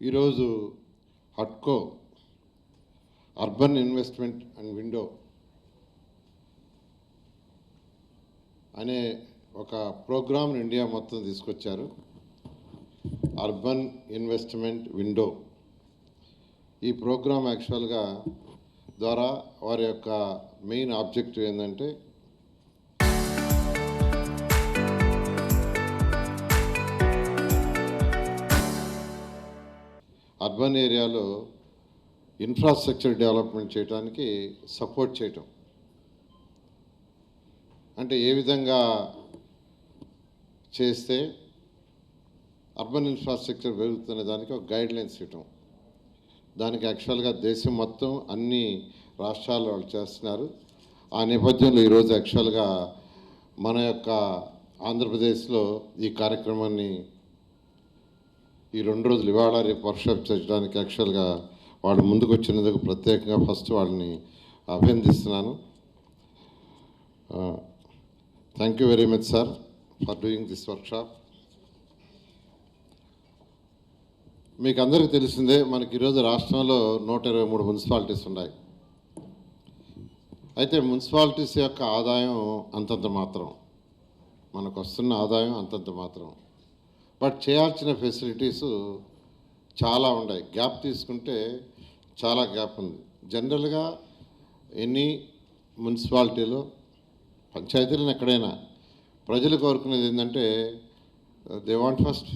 ఈరోజు హట్కో urban investment and window అనే ఒక ప్రోగ్రామ్ ఇండియా మొత్తం తీసుకొచ్చారు. అర్బన్ ఇన్వెస్ట్మెంట్ విండో ఈ ప్రోగ్రామ్ యాక్చువల్గా ద్వారా వారి యొక్క మెయిన్ ఆబ్జెక్టివ్ ఏంటంటే అర్బన్ ఏరియాలో ఇన్ఫ్రాస్ట్రక్చర్ డెవలప్మెంట్ చేయడానికి సపోర్ట్ చేయటం. అంటే ఏ విధంగా చేస్తే అర్బన్ ఇన్ఫ్రాస్ట్రక్చర్ పెరుగుతున్న దానికి ఒక గైడ్లైన్స్ ఇవ్వటం. దానికి యాక్చువల్గా దేశం మొత్తం అన్ని రాష్ట్రాలు వాళ్ళు చేస్తున్నారు. ఆ నేపథ్యంలో ఈరోజు యాక్చువల్గా మన యొక్క ఆంధ్రప్రదేశ్లో ఈ కార్యక్రమాన్ని ఈ 2 రోజులు ఇవాళ రేపు వర్క్షాప్ చేయడానికి యాక్చువల్గా వాళ్ళు ముందుకు వచ్చినందుకు ప్రత్యేకంగా ఫస్ట్ వాళ్ళని అభినందిస్తున్నాను. Thank you very much sir for doing this workshop. మీకు అందరికీ తెలిసిందే, మనకి ఈరోజు రాష్ట్రంలో 123 మున్సిపాలిటీస్ ఉన్నాయి. అయితే మున్సిపాలిటీస్ యొక్క ఆదాయం అంతంత మాత్రం, మనకు వస్తున్న ఆదాయం అంతంత మాత్రం. బట్ చేయాల్సిన ఫెసిలిటీస్ చాలా ఉన్నాయి. గ్యాప్ తీసుకుంటే చాలా గ్యాప్ ఉంది. జనరల్గా ఎన్ని మున్సిపాలిటీలో పంచాయతీలను ఎక్కడైనా ప్రజలు కోరుకునేది ఏంటంటే దే వాంట్ ఫస్ట్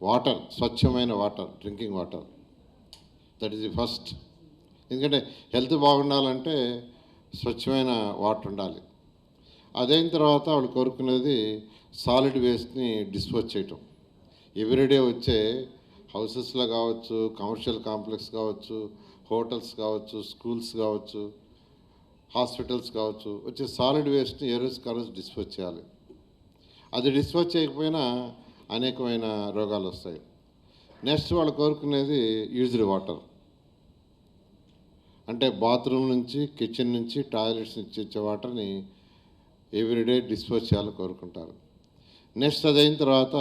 వాటర్, స్వచ్ఛమైన water, drinking water. That is the first. ఎందుకంటే హెల్త్ బాగుండాలంటే స్వచ్ఛమైన వాటర్ ఉండాలి. అదైన తర్వాత వాళ్ళు కోరుకునేది సాలిడ్ వేస్ట్ని డిస్పోజ్ చేయటం. ఎవ్రీడే వచ్చే హౌసెస్లో కావచ్చు, కమర్షియల్ కాంప్లెక్స్ కావచ్చు, హోటల్స్ కావచ్చు, స్కూల్స్ కావచ్చు, హాస్పిటల్స్ కావచ్చు, వచ్చే సాలిడ్ వేస్ట్ని ఏ రోజు కారోజు డిస్పోజ్ చేయాలి. అది డిస్పోజ్ చేయకపోయినా అనేకమైన రోగాలు వస్తాయి. నెక్స్ట్ వాళ్ళు కోరుకునేది యూజ్డ్ వాటర్. అంటే బాత్రూమ్ నుంచి, కిచెన్ నుంచి, టాయిలెట్స్ నుంచి వచ్చే వాటర్ని ఎవ్రీడే డిస్పోజ్ చేయాలని కోరుకుంటారు. నెక్స్ట్ అదైన తర్వాత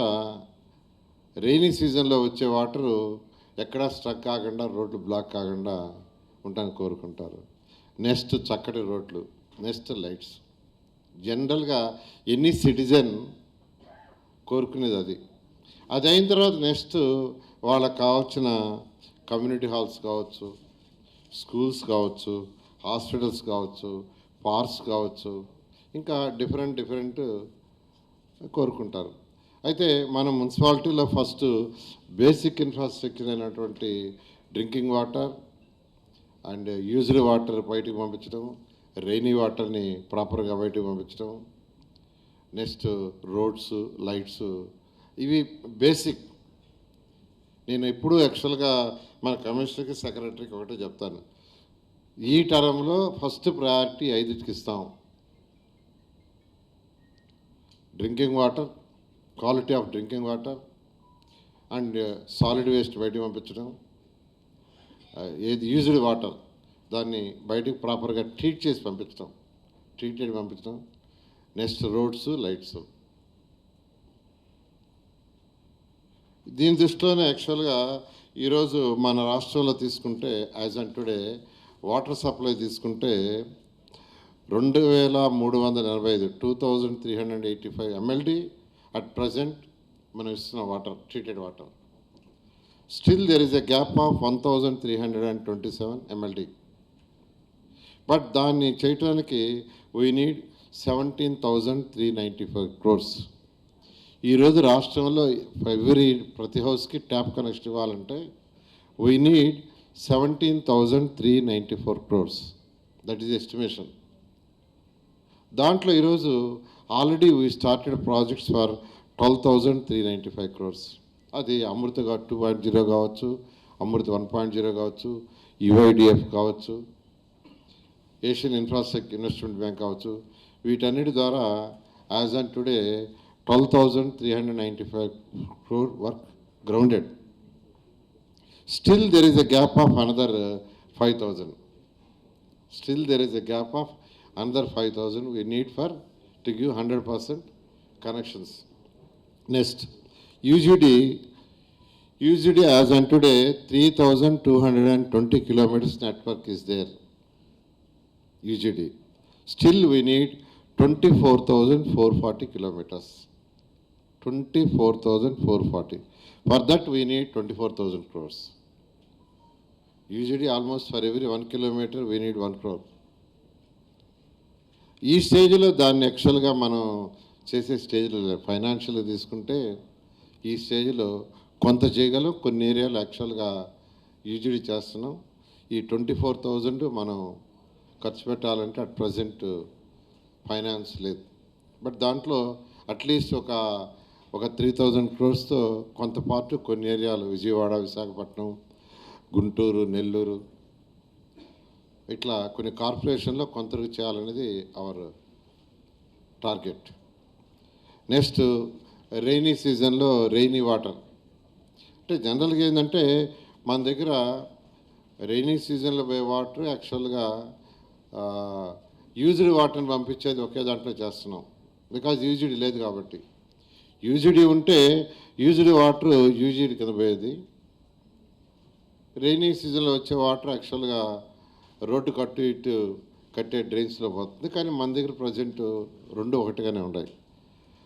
రెయినీ సీజన్లో వచ్చే వాటరు ఎక్కడా స్ట్రక్ కాకుండా, రోడ్లు బ్లాక్ కాకుండా ఉండడానికి కోరుకుంటారు. నెక్స్ట్ చక్కటి రోడ్లు, నెక్స్ట్ లైట్స్. జనరల్గా ఎనీ సిటిజన్ కోరుకునేది అది. అది అయిన తర్వాత నెక్స్ట్ వాళ్ళకి కావాల్సిన కమ్యూనిటీ హాల్స్ కావచ్చు, స్కూల్స్ కావచ్చు, హాస్పిటల్స్ కావచ్చు, పార్క్స్ కావచ్చు, ఇంకా డిఫరెంట్ కోరుకుంటారు. అయితే మన మున్సిపాలిటీలో ఫస్ట్ బేసిక్ ఇన్ఫ్రాస్ట్రక్చర్ అయినటువంటి drinking water and used water బయటికి పంపించడం, రెయినీ వాటర్ని ప్రాపర్గా బయటికి పంపించడం, నెక్స్ట్ రోడ్స్, లైట్స్, ఇవి బేసిక్. నేను ఎప్పుడూ యాక్చువల్గా మన కమిషనర్కి, సెక్రటరీకి ఒకటే చెప్తాను, ఈ టర్మ్లో ఫస్ట్ ప్రయారిటీ 5కి ఇస్తాం. Drinking water, quality of drinking water and solid waste బయటికి పంపించడం, ఏది యూజ్డ్ వాటర్ దాన్ని బయటికి ప్రాపర్గా ట్రీట్ చేసి పంపించడం, ట్రీటెడ్ పంపించడం, నెక్స్ట్ రోడ్స్, లైట్స్. దీని దృష్టిలోనే యాక్చువల్గా ఈరోజు మన రాష్ట్రంలో తీసుకుంటే as on today water supply తీసుకుంటే 2385 2385 MLD అట్ ప్రజెంట్ మనం ఇస్తున్న water, treated water. Still there is a gap of 1327 MLD. But దాన్ని చేయటానికి వీ నీడ్ 17,395 crores. ఈరోజు రాష్ట్రంలో ప్రతి హౌస్కి ట్యాప్ కనెక్షన్ ఇవ్వాలంటే we need 17,394 crores. That is estimation. దాంట్లో ఈరోజు already we started projects for 12,395 crores. అది అమృత 2.0 కావచ్చు, అమృత 1.0 కావచ్చు, UIDF కావచ్చు, ఏషియన్ ఇన్ఫ్రాస్ట్రక్చర్ ఇన్వెస్ట్మెంట్ బ్యాంక్ కావచ్చు. వీటన్నిటి ద్వారా as on today 12,395 crore work grounded. Still there is a gap of another 5,000. Still there is a gap of another 5,000 we need for to give 100% connections. Next, UGD as on today, 3,220 kilometers network is there. UGD. Still we need 24,440 kilometers. 24,440. For that we need 24,000 crores. UGD almost for every 1 kilometer we need 1 crore. ఈ స్టేజ్లో దాన్ని యాక్చువల్గా మనం చేసే స్టేజ్లో ఫైనాన్షియల్గా తీసుకుంటే ఈ స్టేజ్లో కొంత చేయగలం, కొన్ని ఏరియాలు యాక్చువల్గా యూజీడీ చేస్తున్నాం. ఈ 24,000 మనం ఖర్చు పెట్టాలంటే అట్ ప్రజెంట్ ఫైనాన్స్ లేదు. బట్ దాంట్లో అట్లీస్ట్ ఒక 3,000 క్రోర్స్తో కొంత పార్ట్ కొన్ని ఏరియాలు విజయవాడ, విశాఖపట్నం, గుంటూరు, నెల్లూరు ఇట్లా కొన్ని కార్పొరేషన్లో కొంత చేయాలనేది అవర్ టార్గెట్. నెక్స్ట్ రెయినీ సీజన్లో రెయినీ వాటర్ అంటే జనరల్గా ఏంటంటే మన దగ్గర రెయినీ సీజన్లో పోయే వాటర్ యాక్చువల్గా యూజ్డ్ వాటర్ని పంపించేది ఒకే దాంట్లో చేస్తున్నాం. బికాజ్ యూజ్డ్ లేదు కాబట్టి. యూజ్డ్ ఉంటే యూజ్డ్ వాటర్ యూజ్డ్ కింద పోయేది. రెయినీ సీజన్లో వచ్చే వాటర్ యాక్చువల్గా రోడ్డు ఇటు కట్టే డ్రైన్స్లో పోతుంది. కానీ మన దగ్గర ప్రజెంట్ రెండు ఒకటిగానే ఉన్నాయి.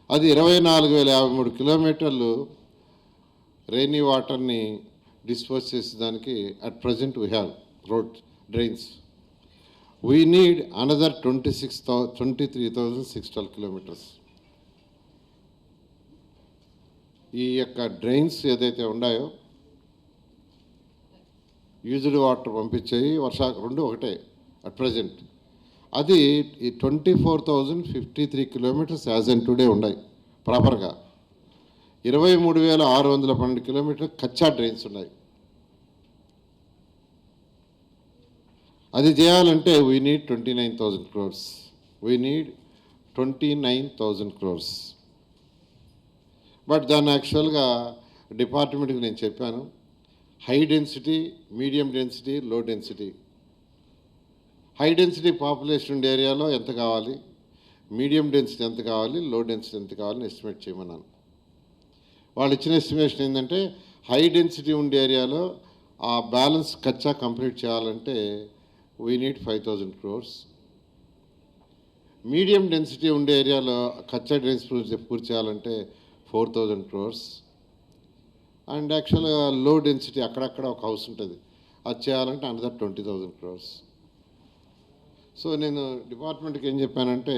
అది 24,053 కిలోమీటర్లు రెయినీ వాటర్ని డిస్పోజ్ చేసేదానికి at present we have road drains. We need another 23,612 kilometres. ఈ యొక్క డ్రైన్స్ ఏదైతే ఉన్నాయో యూజ్డ్ వాటర్ పంపించేవి రెండు ఒకటే అట్ ప్రజెంట్. అది ఈ 24,053 కిలోమీటర్స్ యాజ్ అండ్ టుడే ఉన్నాయి ప్రాపర్గా. 23,612 కిలోమీటర్ కచ్చా డ్రైన్స్ ఉన్నాయి. అది చేయాలంటే we need 29,000 crores. We need 29,000 crores. But దాన్ని యాక్చువల్గా డిపార్ట్మెంట్కి నేను చెప్పాను, high density, medium density, low density. High density population ఉండే ఏరియాలో ఎంత కావాలి, మీడియం డెన్సిటీ ఎంత కావాలి, లో డెన్సిటీ ఎంత కావాలని ఎస్టిమేట్ చేయమన్నాను. వాళ్ళు ఇచ్చిన ఎస్టిమేషన్ ఏంటంటే హై డెన్సిటీ ఉండే ఏరియాలో ఆ బ్యాలెన్స్ కచ్చా కంప్లీట్ చేయాలంటే we need 5,000 crores. Medium density ఉండే ఏరియాలో కచ్చా డ్రైన్స్ పూర్తి చేయాలంటే 4,000 crores. అండ్ యాక్చువల్గా లో డెన్సిటీ అక్కడక్కడ ఒక హౌస్ ఉంటుంది, అది చేయాలంటే అనదర్ 20,000 crores. సో నేను డిపార్ట్మెంట్కి ఏం చెప్పానంటే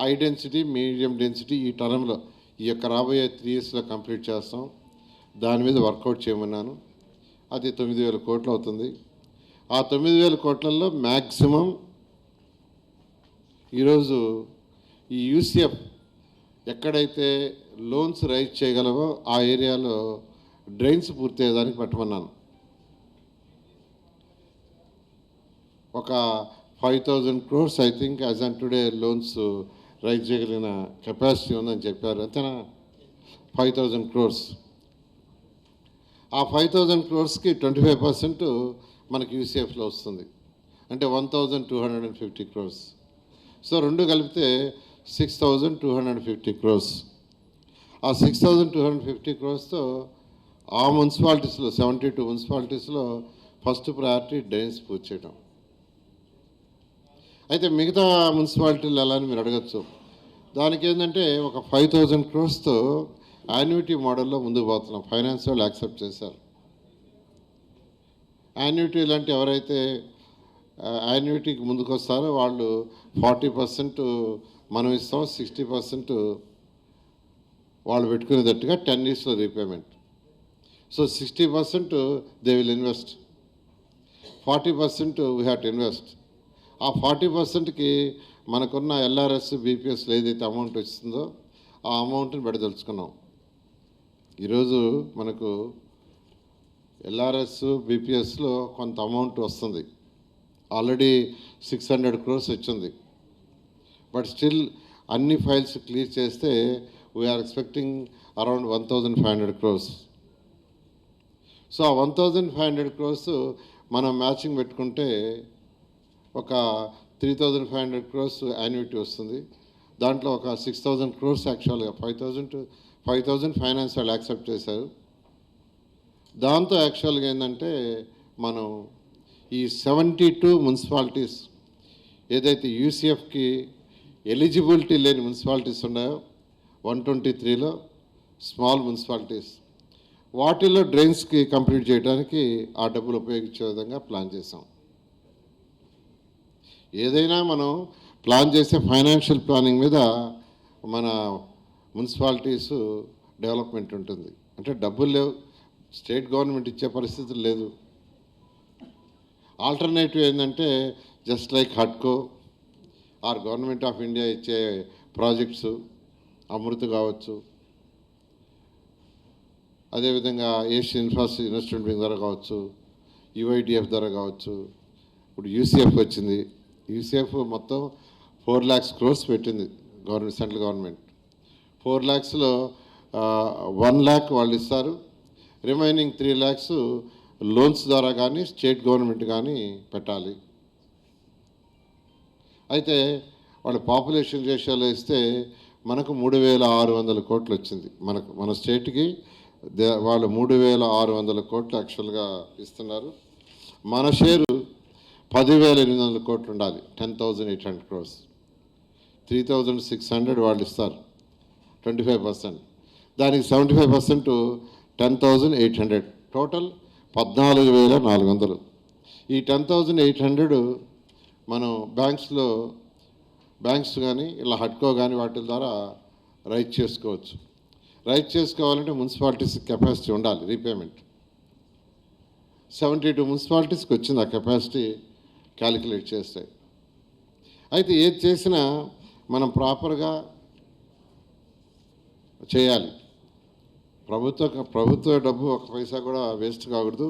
హై డెన్సిటీ, మీడియం డెన్సిటీ ఈ టర్మ్లో ఈ యొక్క రాబోయే 3 yearsలో కంప్లీట్ చేస్తాం. దాని మీద వర్కౌట్ చేయమన్నాను. అది 9,000 కోట్లు అవుతుంది. ఆ 9,000 కోట్లలో మ్యాక్సిమం ఈరోజు ఈ యూసిఎఫ్ ఎక్కడైతే లోన్స్ రైజ్ చేయగలవో ఆ ఏరియాలో డ్రైన్స్ పూర్తి అయ్యేదానికి పెట్టమన్నాను. ఒక 5,000 crores I think as on today loans raise చేయగలిగిన కెపాసిటీ ఉందని చెప్పారు. అంతేనా? 5,000 crores. ఆ 5,000 crores-కి 25% మనకి యూసీఎఫ్లో వస్తుంది, అంటే 1,250 crores. సో రెండు కలిపితే 6,250 crores. ఆ 6,250 crores-తో ఆ మున్సిపాలిటీస్లో 72 మున్సిపాలిటీస్లో ఫస్ట్ ప్రయారిటీ డ్రైన్స్ పూర్తి చేయడం. అయితే మిగతా మున్సిపాలిటీలు ఎలా అని మీరు అడగచ్చు. దానికి ఏంటంటే ఒక 5,000 crores-తో యాన్యుటీ మోడల్లో ముందుకు పోతున్నాం. ఫైనాన్స్ వాళ్ళు యాక్సెప్ట్ చేశారు. యాన్యుటీ లాంటి ఎవరైతే యాన్యుటీకి ముందుకు వస్తారో వాళ్ళు 40% మనం ఇస్తాం, 60% వాళ్ళు పెట్టుకునేటట్టుగా 10 yearsలో repayment. So 60% they will invest, 40% we have to invest. ఆ 40%కి మనకున్న ఎల్ఆర్ఎస్, బీపీఎస్లో ఏదైతే అమౌంట్ వస్తుందో ఆ అమౌంట్ని పెడదలుచుకున్నాం. ఈరోజు మనకు ఎల్ఆర్ఎస్, బీపీఎస్లో కొంత అమౌంట్ వస్తుంది. ఆల్రెడీ 600 crores వచ్చింది. బట్ స్టిల్ అన్ని ఫైల్స్ క్లియర్ చేస్తే we're expecting around 1,500 crores. So ఆ 1,500 crores మనం మ్యాచింగ్ పెట్టుకుంటే ఒక 3,500 crores యాన్యుటీ వస్తుంది. దాంట్లో ఒక 6,000 crores యాక్చువల్గా 5,000 ఫైనాన్స్ వాళ్ళు యాక్సెప్ట్ చేశారు. దాంతో యాక్చువల్గా ఏంటంటే మనం ఈ 72 మున్సిపాలిటీస్ ఏదైతే యూసీఎఫ్కి ఎలిజిబిలిటీ లేని మున్సిపాలిటీస్ ఉన్నాయో 123లో స్మాల్ మున్సిపాలిటీస్ వాటిల్లో డ్రైన్స్కి కంప్లీట్ చేయడానికి ఆ డబ్బులు ఉపయోగించే విధంగా ప్లాన్ చేసాం. ఏదైనా మనం ప్లాన్ చేసే ఫైనాన్షియల్ ప్లానింగ్ మీద మన మున్సిపాలిటీస్ డెవలప్మెంట్ ఉంటుంది. అంటే డబ్బులు లేవు, స్టేట్ గవర్నమెంట్ ఇచ్చే పరిస్థితులు లేదు. ఆల్టర్నేటివ్ ఏంటంటే జస్ట్ లైక్ హడ్కో ఆర్ గవర్నమెంట్ ఆఫ్ ఇండియా ఇచ్చే ప్రాజెక్ట్స్ అమృత్ కావచ్చు, అదేవిధంగా ఏషియన్ ఇన్వెస్ట్మెంట్ ద్వారా కావచ్చు, యుఐడిఎఫ్ ద్వారా కావచ్చు. ఇప్పుడు యూసీఎఫ్ వచ్చింది. యూసీఎఫ్ మొత్తం 4 lakhs crores పెట్టింది గవర్నమెంట్, సెంట్రల్ గవర్నమెంట్. 4 lakhsలో 1 lakh వాళ్ళు ఇస్తారు, రిమైనింగ్ 3 lakhs లోన్స్ ద్వారా కానీ స్టేట్ గవర్నమెంట్ కానీ పెట్టాలి. అయితే వాళ్ళ పాపులేషన్ రేషియోలో ఇస్తే మనకు 3,600 కోట్లు వచ్చింది. మన స్టేట్కి వాళ్ళు 3,600 కోట్లు యాక్చువల్గా ఇస్తున్నారు. మన షేరు 10,800 కోట్లు ఉండాలి, 10,800 crores. 3,600 వాళ్ళు ఇస్తారు, 25%. దానికి 75% 10,800, టోటల్ 14,400. ఈ 10,800 మనం బ్యాంక్స్ కానీ ఇలా హడ్కో కానీ వాటి ద్వారా రైట్ చేసుకోవచ్చు. రైట్ చేసుకోవాలంటే మున్సిపాలిటీస్ కెపాసిటీ ఉండాలి రీపేమెంట్. 72 మున్సిపాలిటీస్కి వచ్చింది ఆ కెపాసిటీ క్యాలిక్యులేట్ చేస్తే. అయితే ఏది చేసినా మనం ప్రాపర్గా చేయాలి. ప్రభుత్వ డబ్బు ఒక పైసా కూడా వేస్ట్ కాకూడదు.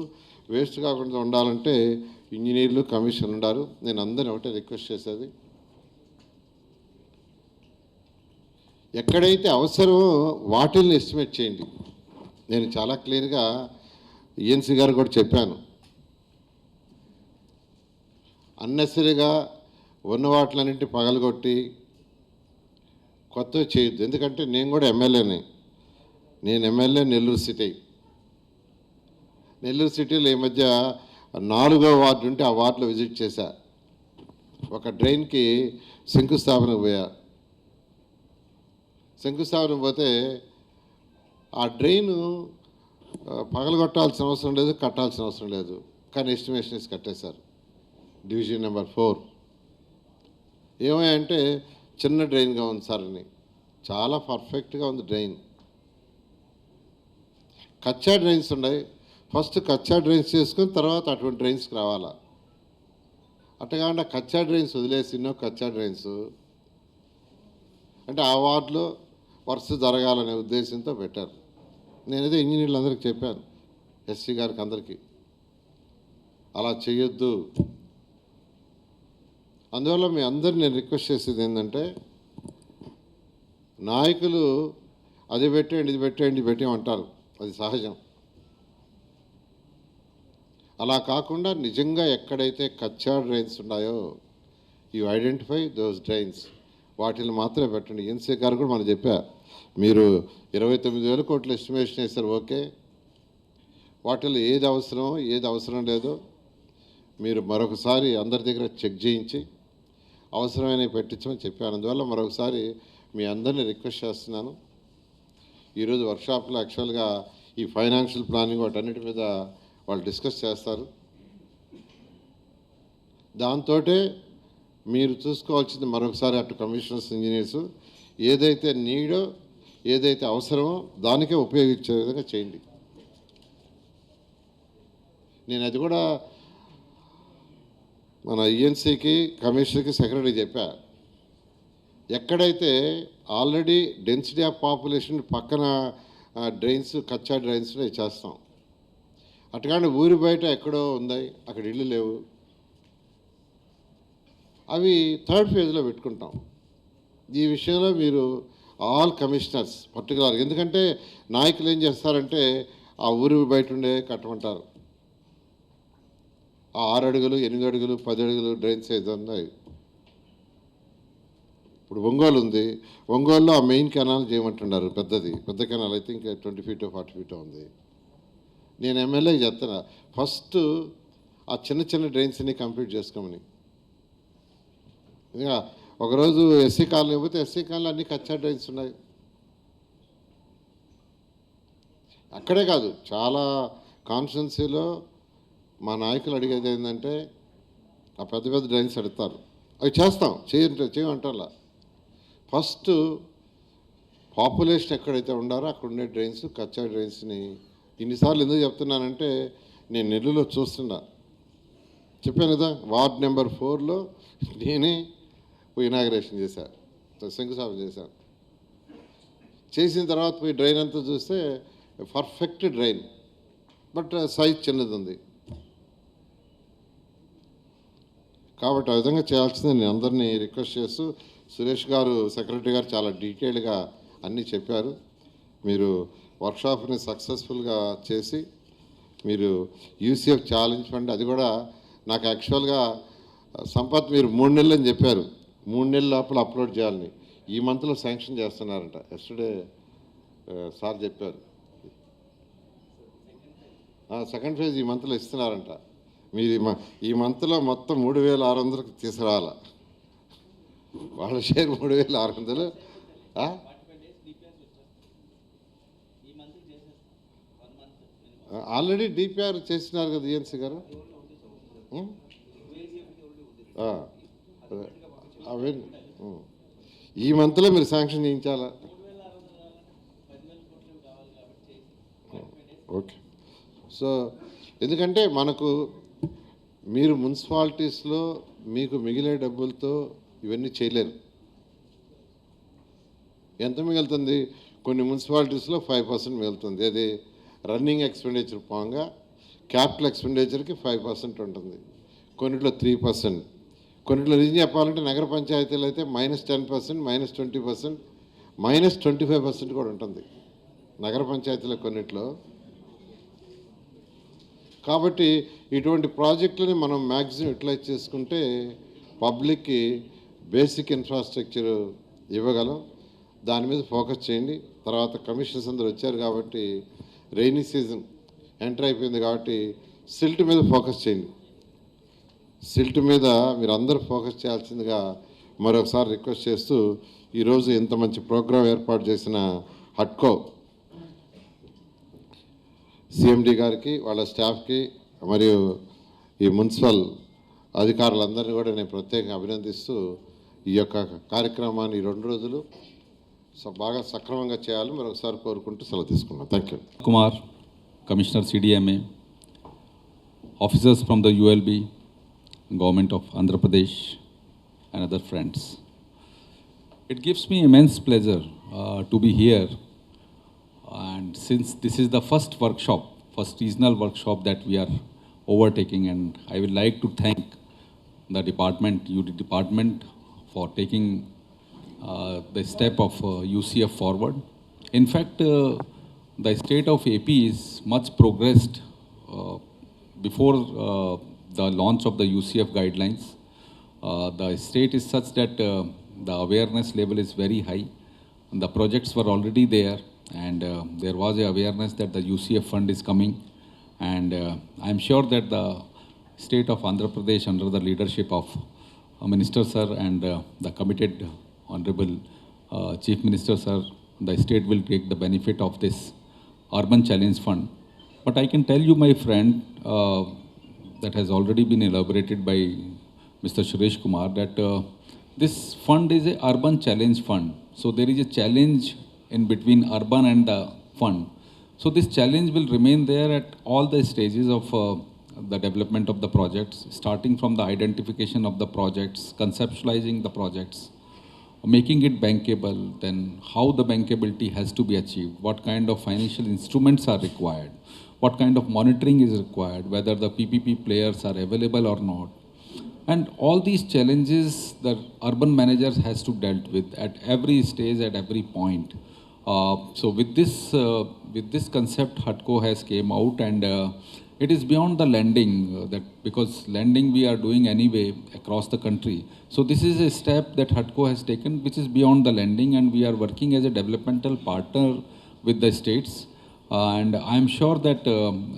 వేస్ట్ కాకుండా ఉండాలంటే ఇంజనీర్లు, కమిషన్ ఉండారు. నేను అందరిని ఒకటే రిక్వెస్ట్ చేసేది, ఎక్కడైతే అవసరమో వాటిల్ని ఎస్టిమేట్ చేయండి. నేను చాలా క్లియర్గా ఈఎన్సీ గారు కూడా చెప్పాను, అన్నెసరీగా ఉన్న వాటిలన్నింటి పగలగొట్టి కొత్తవి చేయొద్దు. ఎందుకంటే నేను కూడా ఎమ్మెల్యేనే. నేను ఎమ్మెల్యే నెల్లూరు సిటీలో ఈ మధ్య 4వ వార్డు ఉంటే ఆ వార్డులో విజిట్ చేశా. ఒక డ్రైన్కి శంకుస్థాపనకు పోయా. శంకుస్థాపన పోతే ఆ డ్రైను పగలగొట్టాల్సిన అవసరం లేదు, కట్టాల్సిన అవసరం లేదు, కానీ ఎస్టిమేషన్ వేసి కట్టేశారు. డివిజన్ నెంబర్ 4 ఏమంటే చిన్న డ్రైన్గా ఉంది సార్ అని. చాలా పర్ఫెక్ట్గా ఉంది డ్రైన్. కచ్చా డ్రైన్స్ ఉన్నాయి, ఫస్ట్ కచ్చా డ్రైన్స్ చేసుకొని తర్వాత అటువంటి డ్రైన్స్కి రావాలా. అట్టగా కచ్చా డ్రైన్స్ వదిలేసి ఎన్నో కచ్చా డ్రైన్స్ అంటే ఆ వార్డులో వర్క్ జరగాలనే ఉద్దేశంతో పెట్టారు. నేనైతే ఇంజనీర్లు అందరికీ చెప్పాను, ఎస్సీ గారికి అందరికీ అలా చేయొద్దు. అందువల్ల మీ అందరిని నేను రిక్వెస్ట్ చేసేది ఏంటంటే, నాయకులు అది పెట్టేయండి, ఇది పెట్టేయండి, పెట్టేయమంటారు, అది సహజం. అలా కాకుండా నిజంగా ఎక్కడైతే కచ్చా డ్రైన్స్ ఉన్నాయో యూ ఐడెంటిఫై దోస్ డ్రైన్స్, వాటిని మాత్రమే పెట్టండి. ఎన్సీ గారు కూడా మనం చెప్పారు, మీరు 29,000 కోట్లు ఎస్టిమేషన్ వేశారు, ఓకే. వాటిలో ఏది అవసరమో ఏది అవసరం లేదో మీరు మరొకసారి అందరి దగ్గర చెక్ చేయించి అవసరమైనవి పెట్టించమని చెప్పాను. అందువల్ల మరొకసారి మీ అందరినీ రిక్వెస్ట్ చేస్తున్నాను. ఈరోజు వర్క్షాప్లో యాక్చువల్గా ఈ ఫైనాన్షియల్ ప్లానింగ్ వాటన్నిటి మీద వాళ్ళు డిస్కస్ చేస్తారు. దాంతో మీరు చూసుకోవాల్సింది మరొకసారి అటు కమిషనర్స్, ఇంజనీర్స్ ఏదైతే నీడో ఏదైతే అవసరమో దానికే ఉపయోగించే విధంగా చేయండి. నేను అది కూడా మన ఈఎన్సీకి, కమిషనర్కి, సెక్రటరీ చెప్పా, ఎక్కడైతే ఆల్రెడీ డెన్సిటీ ఆఫ్ పాపులేషన్ పక్కన డ్రైన్స్, కచ్చా డ్రైన్స్లో చేస్తాం. అటుకాని ఊరి బయట ఎక్కడో ఉన్నాయి, అక్కడ ఇళ్ళు లేవు, అవి 3rd phase పెట్టుకుంటాం. ఈ విషయంలో మీరు ఆల్ కమిషనర్స్ పర్టికులర్, ఎందుకంటే నాయకులు ఏం చేస్తారంటే ఆ ఊరి బయట ఉండే కట్టమంటారు. ఆ 6 అడుగులు, 8 అడుగులు, 10 అడుగులు డ్రైన్స్ ఏదో ఉన్నాయి. ఇప్పుడు ఒంగోలు ఉంది, ఒంగోలులో ఆ మెయిన్ కెనాల్ చేయమంటున్నారు, పెద్ద కెనాల్, అయితే ఇంకా 20 feet 40 feet ఉంది. నేను ఎమ్మెల్యేకి చెప్తున్నా, ఫస్ట్ ఆ చిన్న చిన్న డ్రైన్స్ని కంప్లీట్ చేసుకోమని. ఇంకా ఒకరోజు ఎస్సీ కాలనీ పోతే ఎస్సీ కాలనీ అన్ని కచ్చా డ్రైన్స్ ఉన్నాయి. అక్కడే కాదు, చాలా కాన్స్టిట్యున్సీలో మా నాయకులు అడిగేది ఏంటంటే ఆ పెద్ద పెద్ద డ్రైన్స్ అడుగుతారు, అవి చేస్తాం, చేయమంటారా. ఫస్ట్ పాపులేషన్ ఎక్కడైతే ఉండారో అక్కడ ఉండే డ్రైన్స్, కచ్చా డ్రైన్స్ని ఇన్నిసార్లు ఎందుకు చెప్తున్నానంటే, నేను నెల్లూరులో చూస్తున్నా, చెప్పాను కదా, వార్డ్ నెంబర్ 4లో నేనే ఇనాగరేషన్ చేశాను, శంకుస్థాపన చేశాను. చేసిన తర్వాత పోయి డ్రైన్ అంతా చూస్తే పర్ఫెక్ట్ డ్రైన్, బట్ సైజ్ చిన్నది ఉంది. కాబట్టి ఆ విధంగా చేయాల్సింది నేను అందరినీ రిక్వెస్ట్ చేస్తూ, సురేష్ గారు సెక్రటరీ గారు చాలా డీటెయిల్గా అన్నీ చెప్పారు. మీరు వర్క్షాప్ని సక్సెస్ఫుల్గా చేసి మీరు యూసీఎఫ్ ఛాలెంజ్ ఫండ్, అది కూడా నాకు యాక్చువల్గా సంపత్ మీరు 3 నెలలు అని చెప్పారు, 3 నెలల లోపల అప్లోడ్ చేయాలని. ఈ మంత్లో శాంక్షన్ చేస్తున్నారంట, ఎస్టర్డే సార్ చెప్పారు. సెకండ్ ఫేజ్ ఈ మంత్లో ఇస్తున్నారంట. మీరు ఈ మంత్లో మొత్తం 3600కి తీసుకురావాల, వాళ్ళ షేర్ 3600. ఆల్రెడీ డిపిఆర్ చేసినారు కదా ఈఎన్సీ గారు. అవే ఈ మంత్లో మీరు శాంక్షన్ చేయించాలా. ఓకే. సో ఎందుకంటే మనకు మీరు మున్సిపాలిటీస్లో మీకు మిగిలే డబ్బులతో ఇవన్నీ చేయలేరు. ఎంత మిగులుతుంది? కొన్ని మున్సిపాలిటీస్లో 5% మిగులుతుంది, అది రన్నింగ్ ఎక్స్పెండిచర్ పోగా. క్యాపిటల్ ఎక్స్పెండిచర్కి 5% ఉంటుంది, కొన్నిట్లో 3%, కొన్నిట్లో నిజం చెప్పాలంటే నగర పంచాయతీలు అయితే -10%, -20%, -25% కూడా ఉంటుంది నగర పంచాయతీలో కొన్నిట్లో. కాబట్టి ఇటువంటి ప్రాజెక్టులని మనం మ్యాక్సిమం యూటిలైజ్ చేసుకుంటే పబ్లిక్కి బేసిక్ ఇన్ఫ్రాస్ట్రక్చర్ ఇవ్వగలం. దాని మీద ఫోకస్ చేయండి. తర్వాత కమిషనర్స్ అందరూ వచ్చారు కాబట్టి, రెయినీ సీజన్ ఎంటర్ అయిపోయింది కాబట్టి సిల్ట్ మీద ఫోకస్ చేయండి. సిల్ట్ మీద మీరు అందరూ ఫోకస్ చేయాల్సిందిగా మరొకసారి రిక్వెస్ట్ చేస్తూ, ఈరోజు ఇంత మంచి ప్రోగ్రాం ఏర్పాటు చేసిన హట్కో సిఎండి గారికి, వాళ్ళ స్టాఫ్కి, మరియు ఈ మున్సిపల్ అధికారులందరినీ కూడా నేను ప్రత్యేకంగా అభినందిస్తూ, ఈ యొక్క కార్యక్రమాన్ని 2 రోజులు బాగా సక్రమంగా చేయాలని మరొకసారి కోరుకుంటూ సెలవు తీసుకున్నాను. Thank you. Kumar, Commissioner CDMA, officers from the ULB, Government of Andhra Pradesh, and other friends. It gives me immense pleasure to be here. And since this is the first regional workshop that we are overtaking, and I would like to thank the UD department for taking the step of UCF forward. In fact, the state of AP is much progressed before the launch of the UCF guidelines. The state is such that the awareness level is very high. The projects were already there, and there was a awareness that the UCF fund is coming, and I'm sure that the state of Andhra Pradesh, under the leadership of Minister Sir and the committed Honorable Chief Minister Sir, the state will take the benefit of this Urban Challenge Fund. But I can tell you, my friend, that has already been elaborated by Mr. Suresh Kumar, that this fund is a Urban Challenge Fund. So there is a challenge in between urban and the fund. So this challenge will remain there at all the stages of the development of the projects, starting from the identification of the projects, conceptualizing the projects, making it bankable, then how the bankability has to be achieved, what kind of financial instruments are required, what kind of monitoring is required, whether the PPP players are available or not. And all these challenges the urban managers has to dealt with at every stage, at every point. So with this concept, HUDCO has came out, and it is beyond the lending, that because lending we are doing anyway across the country. So this is a step that HUDCO has taken, which is beyond the lending, and we are working as a developmental partner with the states. And I'm sure that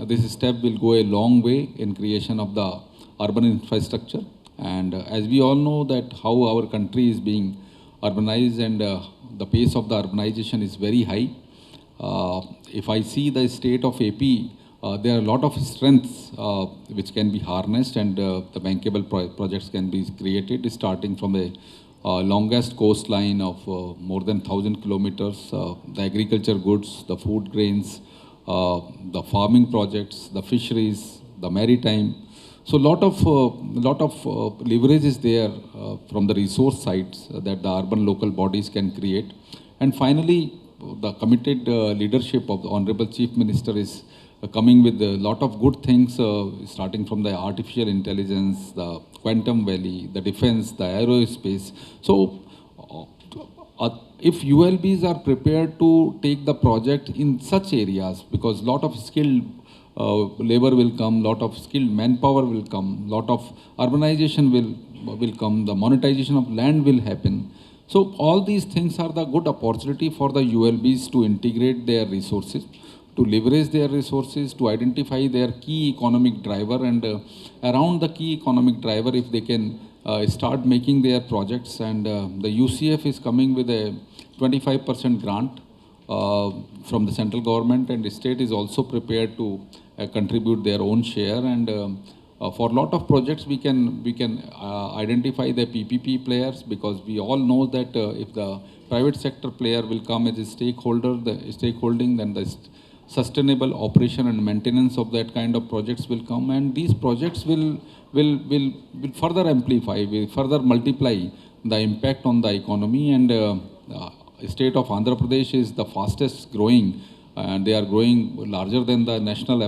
this step will go a long way in creation of the urban infrastructure. And as we all know that how our country is being urbanized and the pace of the urbanization is very high. If I see the state of AP, there are a lot of strengths which can be harnessed and the bankable projects can be created, starting from the longest coastline of more than 1,000 kilometers, the agriculture goods, the food grains, the farming projects, the fisheries, the maritime. So lot of leverage is there from the resource sides that the urban local bodies can create. And finally, the committed leadership of the Honorable Chief Minister is coming with a lot of good things, starting from the artificial intelligence, the quantum valley, the defense, the aerospace. So if ULBs are prepared to take the project in such areas, because lot of skilled labor will come, lot of skilled manpower will come, lot of urbanization will come, the monetization of land will happen. So all these things are the good opportunity for the ULBs to integrate their resources, to leverage their resources, to identify their key economic driver, and around the key economic driver, if they can start making their projects. And the UCF is coming with a 25% grant from the central government, and the state is also prepared to contribute their own share. And for a lot of projects, we can identify the PPP players, because we all know that if the private sector player will come as a stakeholder, the stakeholding, then the sustainable operation and maintenance of that kind of projects will come, and these projects will further amplify, will further multiply the impact on the economy. And state of Andhra Pradesh is the fastest growing, and they are growing larger than the national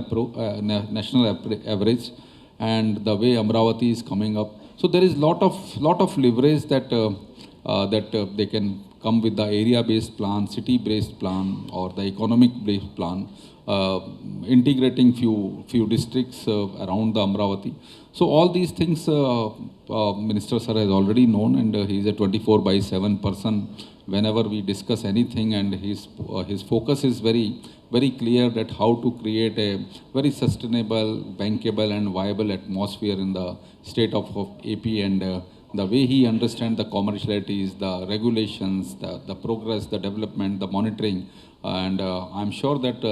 average, and the way Amravati is coming up. So there is lot of leverage that they can come with the area-based plan, city-based plan, or the economic-based plan, integrating few districts around the Amravati. So all these things, Minister Sir has already known, and he is a 24/7 person. Whenever we discuss anything, and his focus is very clear that how to create a very sustainable, bankable, and viable atmosphere in the state of AP. And the way he understands the commercialities, the regulations, the progress, the development, the monitoring, and I'm sure that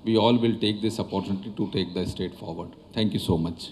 we all will take this opportunity to take the state forward. Thank you so much.